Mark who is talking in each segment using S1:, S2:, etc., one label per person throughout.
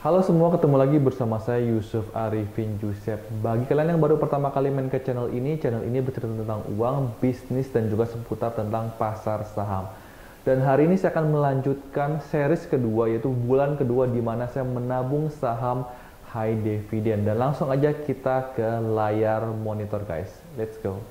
S1: Halo semua, ketemu lagi bersama saya Yusuf Arifin Joseph. Bagi kalian yang baru pertama kali main ke channel ini bercerita tentang uang, bisnis, dan juga seputar tentang pasar saham. Dan hari ini saya akan melanjutkan series kedua, yaitu bulan kedua di mana saya menabung saham high dividend. Dan langsung aja kita ke layar monitor guys. Let's go.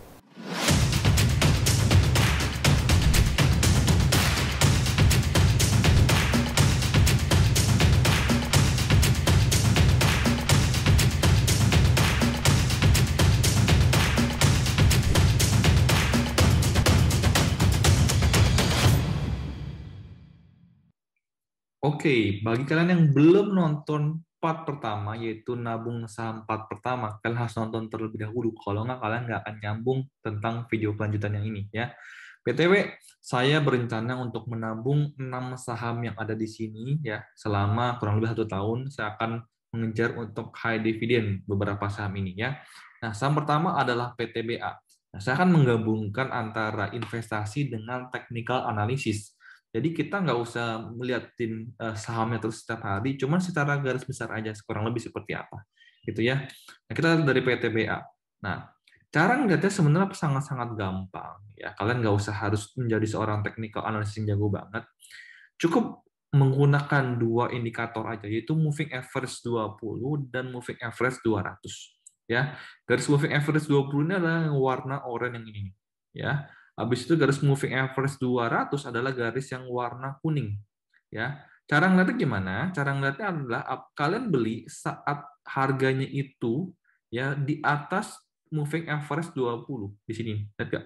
S1: Oke, bagi kalian yang belum nonton part pertama, yaitu nabung saham part pertama, kalian harus nonton terlebih dahulu. Kalau nggak, kalian nggak akan nyambung tentang video kelanjutan yang ini. Ya. BTW, saya berencana untuk menabung 6 saham yang ada di sini ya selama kurang lebih 1 tahun. Saya akan mengejar untuk high dividend beberapa saham ini ya. Nah, saham pertama adalah PTBA. Nah, saya akan menggabungkan antara investasi dengan technical analysis. Jadi kita nggak usah melihatin sahamnya terus setiap hari, cuman secara garis besar aja kurang lebih seperti apa, gitu ya. Nah, kita dari PTBA. Nah, cara ngeliatnya sebenarnya sangat-sangat gampang. Ya, kalian nggak usah harus menjadi seorang technical analyst yang jago banget. Cukup menggunakan dua indikator aja, yaitu moving average 20 dan moving average 200. Ya, garis moving average 20 ini adalah yang warna oranye yang ini. Ya, habis itu garis moving average 200 adalah garis yang warna kuning. Ya, cara ngeliatnya gimana? Cara ngeliatnya adalah kalian beli saat harganya itu ya di atas moving average 20 di sini. Lihat nggak?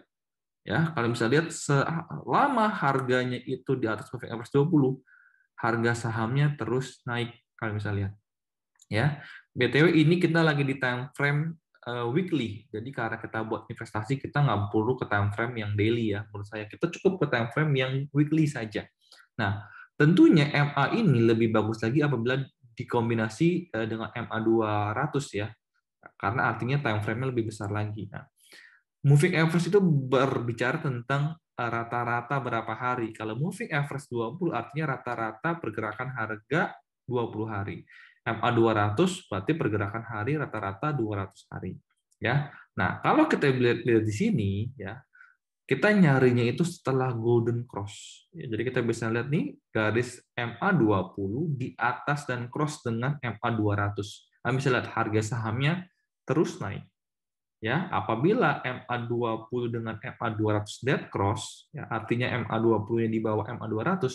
S1: Ya, kalian bisa lihat selama harganya itu di atas moving average 20, harga sahamnya terus naik. Kalian bisa lihat. Ya, BTW ini kita lagi di time frame weekly. Jadi karena kita buat investasi, kita nggak perlu ke time frame yang daily ya. Menurut saya kita cukup ke time frame yang weekly saja. Nah, tentunya MA ini lebih bagus lagi apabila dikombinasi dengan MA 200 ya. Karena artinya time frame-nya lebih besar lagi. Nah, moving average itu berbicara tentang rata-rata berapa hari. Kalau moving average 20 artinya rata-rata pergerakan harga 20 hari. MA 200 berarti pergerakan hari rata-rata 200 hari. Ya. Nah, kalau kita lihat di sini ya, kita nyarinya itu setelah golden cross. Ya, jadi kita bisa lihat nih garis MA 20 di atas dan cross dengan MA 200. Nah, bisa lihat harga sahamnya terus naik. Ya, apabila MA 20 dengan MA 200 dead cross, ya, artinya MA 20-nya di bawah MA 200,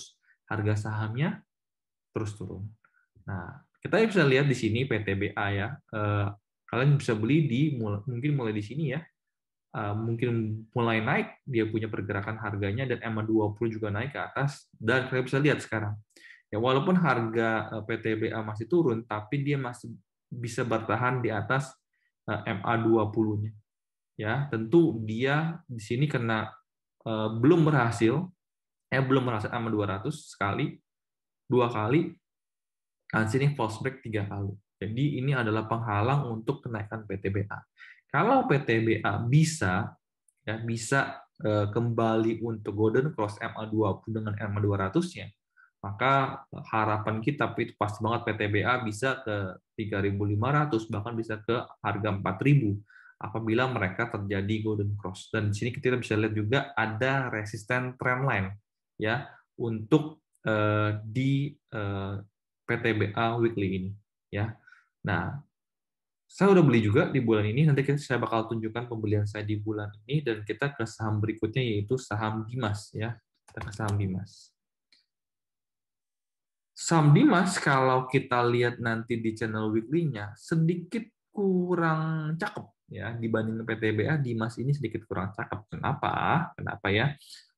S1: harga sahamnya terus turun. Nah, kita bisa lihat di sini PTBA ya. Kalian bisa beli mungkin mulai di sini ya. Mungkin mulai naik dia punya pergerakan harganya dan MA 20 juga naik ke atas dan kalian bisa lihat sekarang. Ya, walaupun harga PTBA masih turun, tapi dia masih bisa bertahan di atas MA 20-nya. Ya, tentu dia di sini karena belum berhasil sama 200 sekali, 2 kali, dan sini false break 3 kali. Jadi ini adalah penghalang untuk kenaikan PTBA. Kalau PTBA bisa kembali untuk golden cross MA 20 dengan MA 200-nya, maka harapan kita itu pasti banget PTBA bisa ke 3.500 bahkan bisa ke harga 4.000 apabila mereka terjadi golden cross. Dan di sini kita bisa lihat juga ada resisten trendline ya untuk di PTBA weekly ini ya. Nah, saya udah beli juga di bulan ini, nanti saya bakal tunjukkan pembelian saya di bulan ini, dan kita ke saham berikutnya yaitu saham Dimas ya. Kita ke saham Dimas. Saham Dimas kalau kita lihat nanti di channel weekly-nya sedikit kurang cakep ya dibanding PTBA. Dimas ini sedikit kurang cakep. Kenapa? Kenapa ya?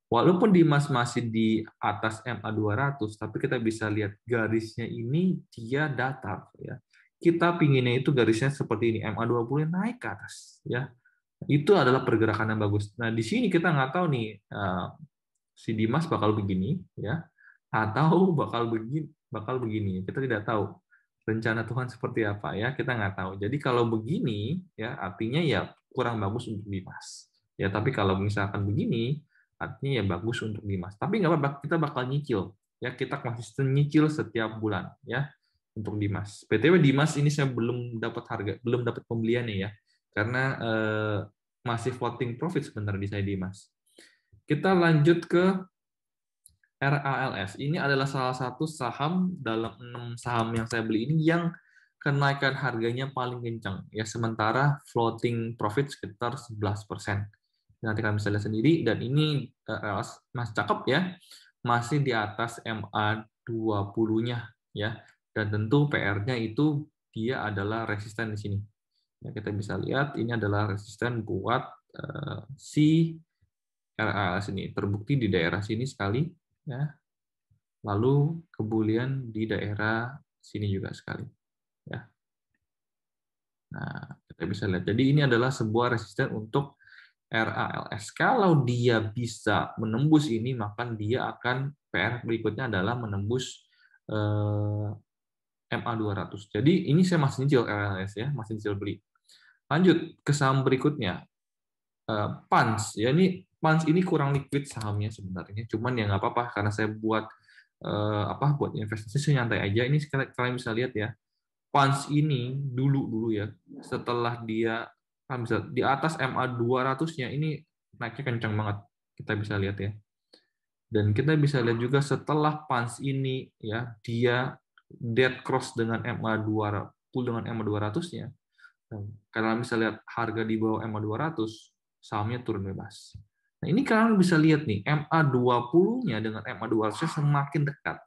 S1: Walaupun Dimas masih di atas MA 200, tapi kita bisa lihat garisnya ini dia datar ya. Kita pinginnya itu garisnya seperti ini, MA 20 naik ke atas ya. Itu adalah pergerakan yang bagus. Nah, di sini kita nggak tahu nih si Dimas bakal begini ya atau bakal begini. Kita tidak tahu rencana Tuhan seperti apa ya, kita nggak tahu. Jadi kalau begini ya artinya ya kurang bagus untuk Dimas. Ya, tapi kalau misalkan begini artinya ya bagus untuk Dimas. Tapi nggak apa-apa, kita bakal nyicil. Ya, kita konsisten nyicil setiap bulan. Ya, untuk Dimas. PTW Dimas ini saya belum dapat harga, belum dapat pembeliannya ya, karena masih floating profit sebentar di saya Dimas. Kita lanjut ke RALS. Ini adalah salah satu saham dalam 6 saham yang saya beli ini yang kenaikan harganya paling kencang. Ya, sementara floating profit sekitar 11%. Nanti kalian bisa lihat sendiri, dan ini masih cakep ya, masih di atas MA20-nya ya. Dan tentu PR-nya itu dia adalah resisten di sini. Ya, kita bisa lihat ini adalah resisten buat si RALS ini, terbukti di daerah sini sekali ya. Lalu kemudian di daerah sini juga sekali ya. Nah, kita bisa lihat. Jadi ini adalah sebuah resisten untuk RALS. Kalau dia bisa menembus ini, maka dia akan PR berikutnya adalah menembus MA200. Jadi ini saya masih nyicil RALS ya, masih nyicil beli. Lanjut ke saham berikutnya, PANS. Ya, ini PANS ini kurang liquid sahamnya sebenarnya. Cuman ya nggak apa-apa karena saya buat buat investasi saya nyantai aja. Ini kalian bisa lihat ya. PANS ini dulu ya, setelah dia bisa di atas MA200-nya ini naiknya kencang banget. Kita bisa lihat ya. Dan kita bisa lihat juga setelah PANS ini ya, dia dead cross dengan MA200 dengan MA200-nya. Kalian bisa lihat harga di bawah MA200, sahamnya turun bebas. Nah, ini kalian bisa lihat nih, MA20-nya dengan MA200-nya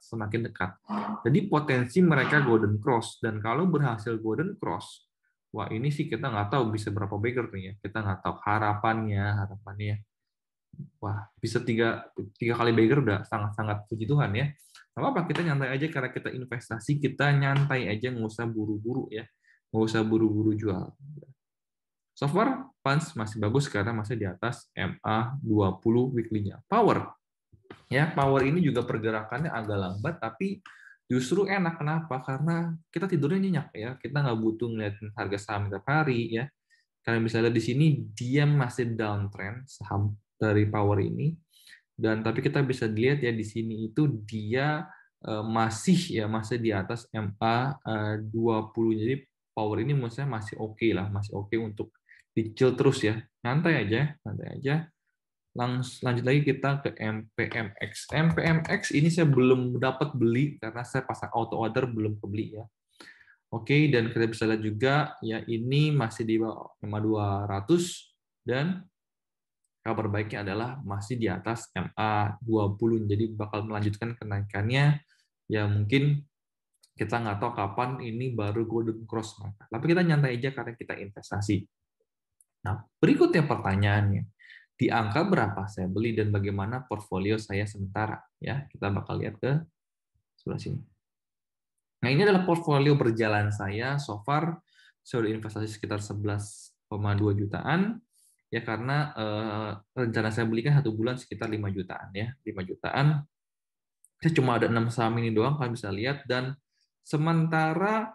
S1: semakin dekat. Jadi potensi mereka golden cross, dan kalau berhasil golden cross, wah ini sih kita nggak tahu bisa berapa bagger nih ya. Kita nggak tahu harapannya. Wah, bisa tiga kali bagger udah sangat-sangat puji Tuhan ya. Nggak apa-apa, kita nyantai aja karena kita investasi, kita nyantai aja, nggak usah buru-buru ya. Nggak usah buru-buru jual. So far, PANS masih bagus karena masih di atas MA20 weekly-nya. Power. Ya, Power ini juga pergerakannya agak lambat, tapi justru enak. Kenapa? Karena kita tidurnya nyenyak ya. Kita nggak butuh ngeliatin harga saham tiap hari ya. Kalian bisa lihat di sini dia masih downtrend saham dari Power ini. Dan tapi kita bisa dilihat ya di sini itu dia masih di atas MA20. Jadi Power ini menurut saya masih oke lah, masih oke untuk dicil terus ya. Santai aja. Lanjut lagi kita ke MPMX. MPMX ini saya belum dapat beli karena saya pasang auto order belum kebeli ya. Oke, dan kita bisa lihat juga ya ini masih di bawah 5.200 dan kabar baiknya adalah masih di atas MA20. Jadi bakal melanjutkan kenaikannya. Ya mungkin kita nggak tahu kapan ini baru golden cross mereka. Tapi kita nyantai aja karena kita investasi. Nah, berikutnya pertanyaannya, di angka berapa saya beli dan bagaimana portfolio saya sementara? Ya, kita bakal lihat ke sebelah sini. Nah, ini adalah portfolio berjalan saya. So far, saya sudah investasi sekitar 11,2 jutaan. Ya, karena rencana saya belikan 1 bulan sekitar 5 jutaan. Ya, 5 jutaan. Saya cuma ada 6 saham ini doang, kalian bisa lihat. Dan sementara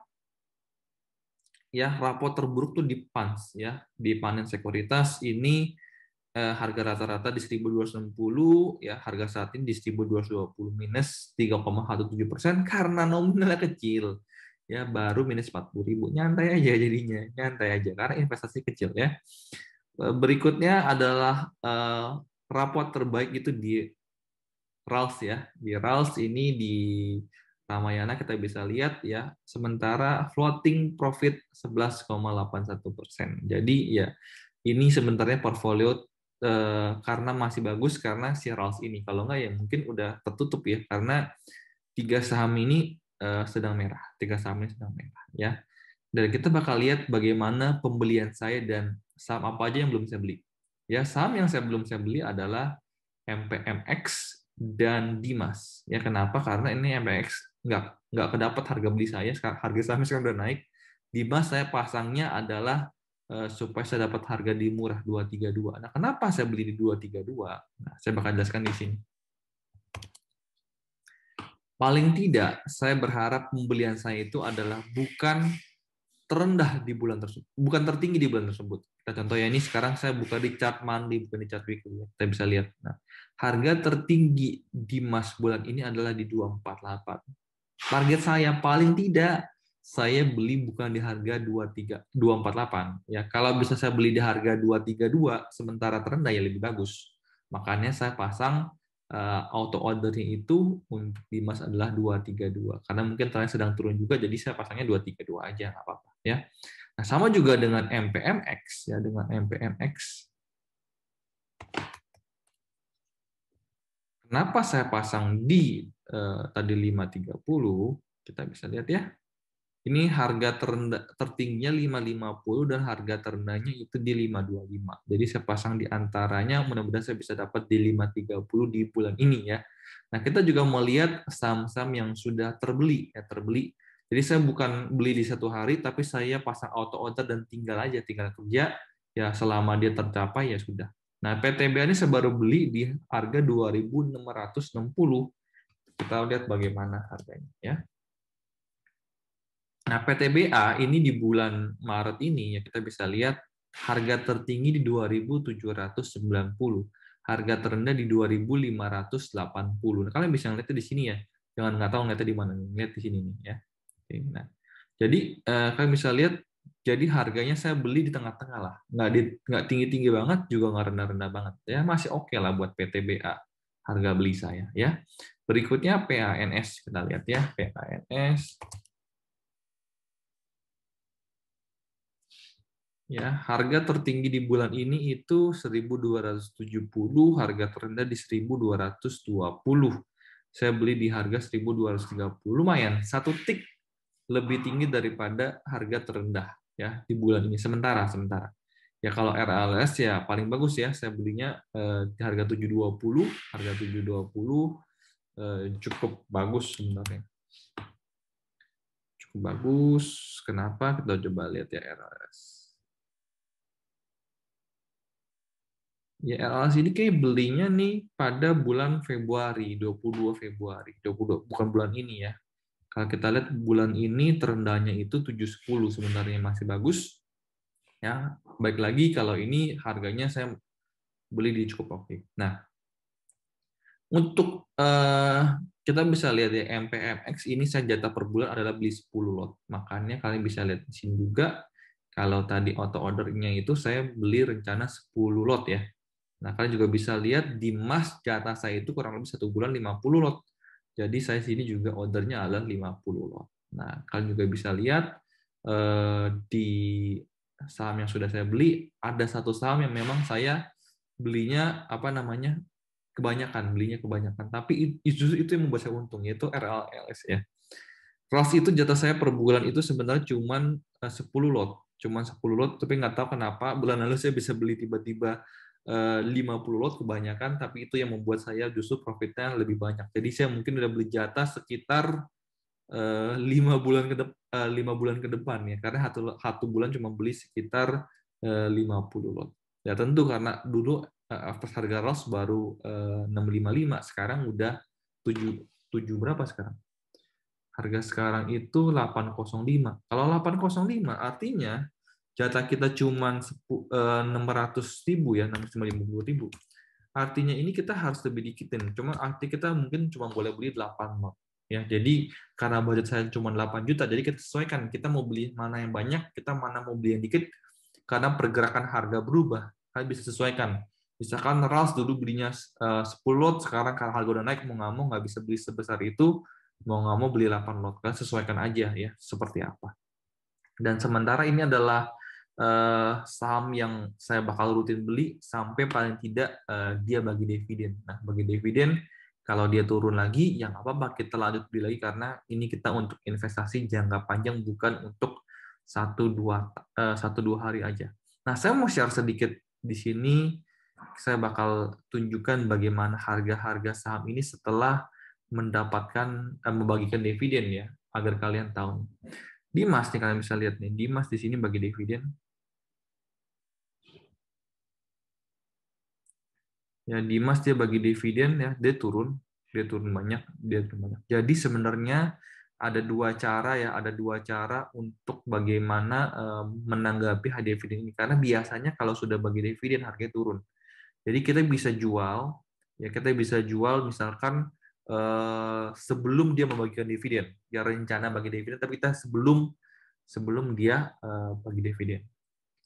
S1: ya rapor terburuk tuh di PANS ya, di Panen Sekuritas ini harga rata-rata di 1.260 ya, harga saat ini di 1.220 minus 3,17% karena nominalnya kecil ya, baru minus 40.000. Nyantai aja jadinya, nyantai aja karena investasi kecil ya. Berikutnya adalah rapor terbaik itu di RALS ya. Di RALS ini di Ramayana kita bisa lihat ya, sementara floating profit 11,81%. Jadi ya ini sebenarnya portfolio karena masih bagus karena si RALS ini. Kalau nggak ya mungkin udah tertutup ya, karena 3 saham ini sedang merah. 3 saham ini sedang merah ya. Dan kita bakal lihat bagaimana pembelian saya dan saham apa aja yang belum saya beli. Ya, saham yang belum saya beli adalah MPMX dan Dimas. Ya, kenapa? Karena ini MPX nggak kedapat harga beli saya. Harga sahamnya sekarang udah naik. Dimas saya pasangnya adalah supaya saya dapat harga di murah 232. Nah, kenapa saya beli di 232? Nah, saya bakal jelaskan di sini. Paling tidak, saya berharap pembelian saya itu adalah bukan terendah di bulan tersebut, bukan tertinggi di bulan tersebut. Kita contoh ya, ini sekarang saya buka di chart monthly, bukan di chart weekly. Kita bisa lihat. Nah, harga tertinggi di Mas bulan ini adalah di 248. Target saya paling tidak saya beli bukan di harga 248 ya. Kalau bisa saya beli di harga 232 sementara terendah ya lebih bagus. Makanya saya pasang auto ordernya itu untuk Dimas adalah 232 karena mungkin trennya sedang turun juga jadi saya pasangnya 232 aja nggak apa-apa ya. Nah, sama juga dengan MPMX ya, dengan MPMX. Kenapa saya pasang di tadi 530? Kita bisa lihat ya. Ini harga tertingginya 550 dan harga terendahnya itu di 525. Jadi saya pasang di antaranya, mudah-mudahan saya bisa dapat di 530 di bulan ini ya. Nah, kita juga mau lihat saham-saham yang sudah terbeli ya, terbeli. Jadi saya bukan beli di satu hari tapi saya pasang auto order dan tinggal kerja ya selama dia tercapai ya sudah. Nah, PTBA ini saya baru beli di harga 2.660. Kita lihat bagaimana harganya ya. Nah, PTBA ini di bulan Maret ini ya kita bisa lihat harga tertinggi di 2.790, harga terendah di 2.580. Nah, kalian bisa ngeliatnya di sini ya. Jangan nggak tahu ngeliatnya di mana nih, lihat di sini nih ya. Oke, nah, jadi kalian bisa lihat jadi harganya saya beli di tengah-tengah lah. Nggak tinggi-tinggi banget, juga nggak rendah-rendah banget. Ya masih oke lah buat PTBA harga beli saya ya. Berikutnya PANS kita lihat ya, PANS. Ya, harga tertinggi di bulan ini itu 1.270, harga terendah di 1.220. Saya beli di harga 1.230. Lumayan, satu tik lebih tinggi daripada harga terendah ya di bulan ini sementara. Ya kalau RLS ya paling bagus ya, saya belinya di harga 720, harga 720 cukup bagus sebenarnya. Cukup bagus. Kenapa? Kita coba lihat ya RLS. Ya, LLC ini kayak belinya nih pada bulan Februari, 22 Februari. 22, bukan bulan ini ya. Kalau kita lihat bulan ini terendahnya itu 710 sebenarnya masih bagus. Ya, baik lagi kalau ini harganya saya beli di cukup oke. Nah, untuk kita bisa lihat ya MPMX ini saya jatah per bulan adalah beli 10 lot. Makanya kalian bisa lihat di sini juga kalau tadi auto ordernya itu saya beli rencana 10 lot ya. Nah, kalian juga bisa lihat di Mas jatah saya itu kurang lebih 1 bulan 50 lot. Jadi saya sini juga ordernya adalah 50 lot. Nah, kalian juga bisa lihat di saham yang sudah saya beli, ada satu saham yang memang saya belinya apa namanya belinya kebanyakan. Tapi justru itu yang membuat saya untung, yaitu RLS ya. RLS itu jatah saya per bulan itu sebenarnya cuma 10 lot. Cuma 10 lot, tapi nggak tahu kenapa bulan lalu saya bisa beli tiba-tiba 50 lot kebanyakan, tapi itu yang membuat saya justru profitnya lebih banyak. Jadi saya mungkin udah beli jatah sekitar 5 bulan ke depan ya, karena satu bulan cuma beli sekitar 50 lot. Ya tentu karena dulu pas harga ROS baru 655, sekarang udah 7 berapa sekarang? Harga sekarang itu 805. Kalau 805 artinya jatah kita cuma 600.000 ya, 650.000. Artinya ini kita harus lebih dikitin. Cuma arti kita mungkin cuma boleh beli 8 lot. Ya, jadi karena budget saya cuma 8 juta, jadi kita sesuaikan. Kita mau beli mana yang banyak, kita mana mau beli yang dikit. Karena pergerakan harga berubah, kalian bisa sesuaikan. Misalkan RALS dulu belinya 10 lot, sekarang karena harga udah naik, mau nggak bisa beli sebesar itu, mau nggak mau beli 8 lot. Kalian sesuaikan aja ya, seperti apa. Dan sementara ini adalah saham yang saya bakal rutin beli sampai paling tidak dia bagi dividen. Nah, bagi dividen kalau dia turun lagi, yang apa-apa kita lanjut beli lagi karena ini kita untuk investasi jangka panjang bukan untuk 1-2 hari aja. Nah, saya mau share sedikit di sini. Saya bakal tunjukkan bagaimana harga-harga saham ini setelah mendapatkan membagikan dividen ya, agar kalian tahu. Dimas nih kalian bisa lihat nih, Dimas di sini bagi dividen. Ya Dimas dia bagi dividen ya, dia turun banyak, Jadi sebenarnya ada dua cara ya, untuk bagaimana menanggapi hadiah dividen ini. Karena biasanya kalau sudah bagi dividen harganya turun. Jadi kita bisa jual, ya kita bisa jual misalkan sebelum dia membagikan dividen. Dia rencana bagi dividen, tapi kita sebelum dia bagi dividen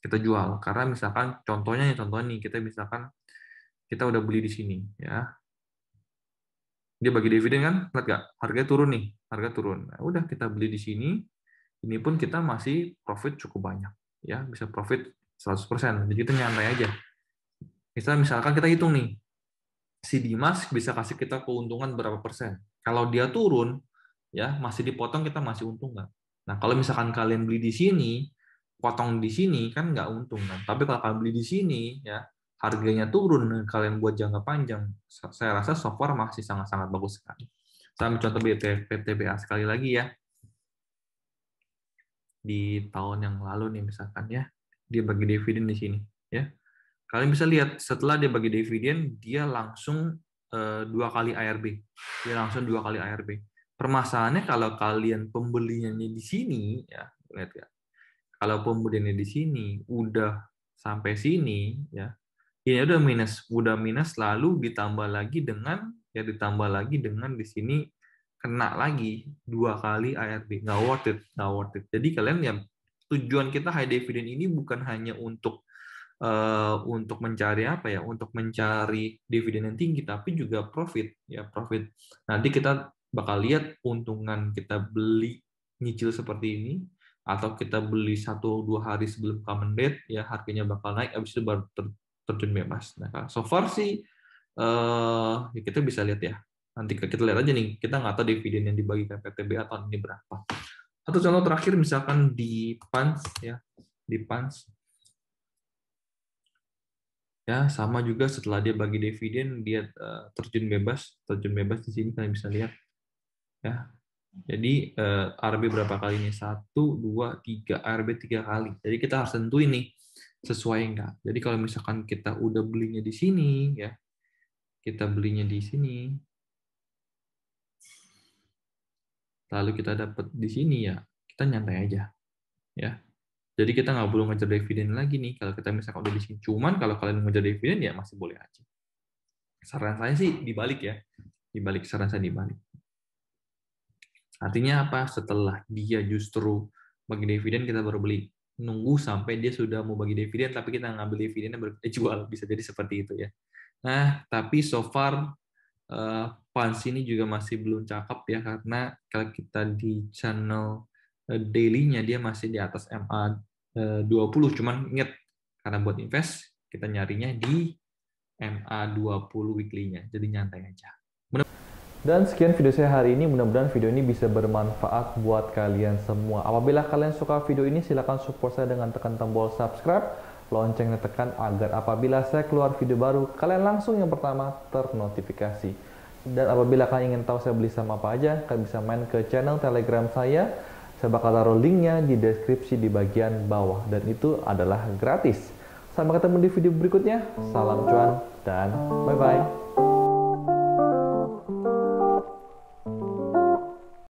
S1: kita jual. Karena misalkan contohnya nih kita misalkan kita udah beli di sini ya, dia bagi dividen kan, lihat nggak? Harganya turun nih, harga turun. Nah, udah kita beli di sini, ini pun kita masih profit cukup banyak ya, bisa profit 100%. Jadi kita nyantai aja. Misalkan kita hitung nih, si Dimas bisa kasih kita keuntungan berapa persen. Kalau dia turun, ya masih dipotong, kita masih untung nggak? Nah, kalau misalkan kalian beli di sini, potong di sini kan nggak untung kan. Tapi kalau kalian beli di sini, ya harganya turun, kalian buat jangka panjang, saya rasa so far masih sangat-sangat bagus sekali. Saya ambil contoh PTBA sekali lagi ya. Di tahun yang lalu nih misalkan ya, dia bagi dividen di sini ya. Kalian bisa lihat setelah dia bagi dividen, dia langsung 2 kali ARB. Dia langsung 2 kali ARB. Permasalahannya kalau kalian pembelinya di sini ya, lihat ya. Kalau pembeliannya di sini udah sampai sini ya, ini udah minus lalu ditambah lagi dengan di sini kena lagi 2 kali ARB. Nggak worth it. Jadi kalian ya, tujuan kita high dividend ini bukan hanya untuk mencari apa ya, untuk mencari dividen yang tinggi, tapi juga profit ya, profit. Nanti kita bakal lihat untungan kita beli nyicil seperti ini, atau kita beli 1-2 hari sebelum common date ya, harganya bakal naik, habis itu baru terjun bebas. Nah, so far sih ya kita bisa lihat ya. Nanti kita lihat aja nih, kita nggak tahu dividen yang dibagikan PTBA tahun ini berapa. Atau contoh terakhir misalkan di PANS ya, di PANS ya sama juga, setelah dia bagi dividen dia terjun bebas di sini kalian bisa lihat ya. Jadi ARB berapa kali ini? 1, 2, 3, ARB 3 kali. Jadi kita harus tentuin nih sesuai enggak. Jadi kalau misalkan kita udah belinya di sini ya, kita belinya di sini, lalu kita dapat di sini ya, kita nyantai aja ya. Jadi kita nggak perlu ngejar dividen lagi nih kalau kita misalkan udah di sini. Cuman kalau kalian ngejar dividen ya masih boleh aja. Saran saya sih dibalik ya, saran saya dibalik. Artinya apa? Setelah dia justru bagi dividen kita baru beli. Nunggu sampai dia sudah mau bagi dividen tapi kita ngambil dividennya baru kita jual. Bisa jadi seperti itu ya. Nah, tapi so far Pans ini juga masih belum cakep ya, karena kalau kita di channel daily-nya dia masih di atas MA 20. Cuman ingat, karena buat invest kita nyarinya di MA 20 weekly-nya. Jadi nyantai aja.
S2: Dan sekian video saya hari ini, mudah-mudahan video ini bisa bermanfaat buat kalian semua. Apabila kalian suka video ini, silahkan support saya dengan tekan tombol subscribe, loncengnya tekan agar apabila saya keluar video baru, kalian langsung yang pertama ternotifikasi. Dan apabila kalian ingin tahu saya beli saham apa aja, kalian bisa main ke channel Telegram saya. Saya bakal taruh linknya di deskripsi di bagian bawah, dan itu adalah gratis. Sampai ketemu di video berikutnya. Salam cuan dan bye-bye.